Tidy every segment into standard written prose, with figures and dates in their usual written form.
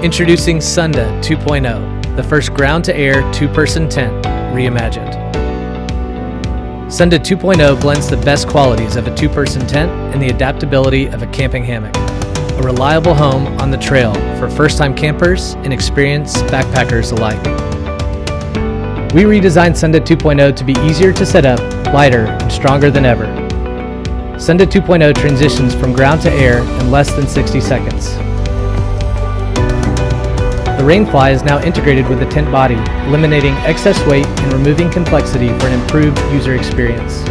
Introducing Sunda 2.0, the first ground-to-air two-person tent reimagined. Sunda 2.0 blends the best qualities of a two-person tent and the adaptability of a camping hammock. A reliable home on the trail for first-time campers and experienced backpackers alike. We redesigned Sunda 2.0 to be easier to set up, lighter, and stronger than ever. Sunda 2.0 transitions from ground to air in less than 60 seconds. The Rainfly is now integrated with the tent body, eliminating excess weight and removing complexity for an improved user experience.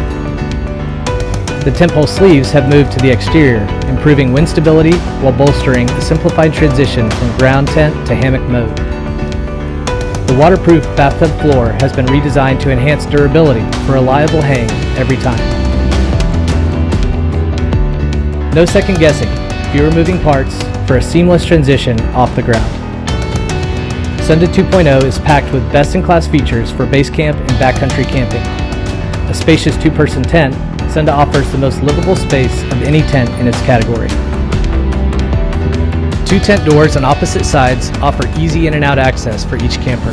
The tent pole sleeves have moved to the exterior, improving wind stability while bolstering a simplified transition from ground tent to hammock mode. The waterproof bathtub floor has been redesigned to enhance durability for a reliable hang every time. No second guessing, fewer moving parts for a seamless transition off the ground. Sunda 2.0 is packed with best-in-class features for base camp and backcountry camping. A spacious two-person tent, Sunda offers the most livable space of any tent in its category. Two tent doors on opposite sides offer easy in and out access for each camper.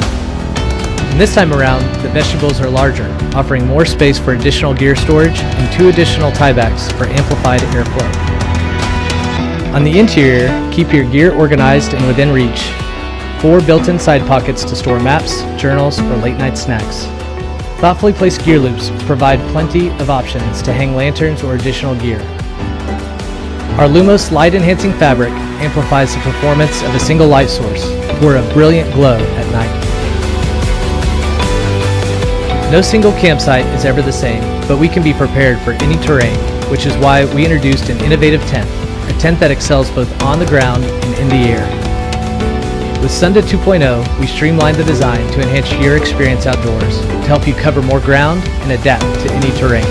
And this time around, the vestibules are larger, offering more space for additional gear storage and two additional tiebacks for amplified airflow. On the interior, keep your gear organized and within reach. 4 built-in side pockets to store maps, journals, or late-night snacks. Thoughtfully placed gear loops provide plenty of options to hang lanterns or additional gear. Our Lumos light-enhancing fabric amplifies the performance of a single light source for a brilliant glow at night. No single campsite is ever the same, but we can be prepared for any terrain, which is why we introduced an innovative tent, a tent that excels both on the ground and in the air. With Sunda 2.0, we streamlined the design to enhance your experience outdoors, to help you cover more ground and adapt to any terrain.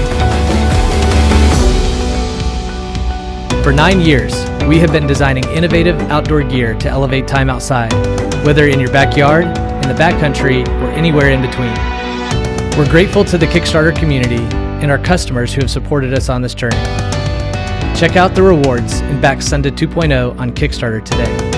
For 9 years, we have been designing innovative outdoor gear to elevate time outside, whether in your backyard, in the backcountry, or anywhere in between. We're grateful to the Kickstarter community and our customers who have supported us on this journey. Check out the rewards and back Sunda 2.0 on Kickstarter today.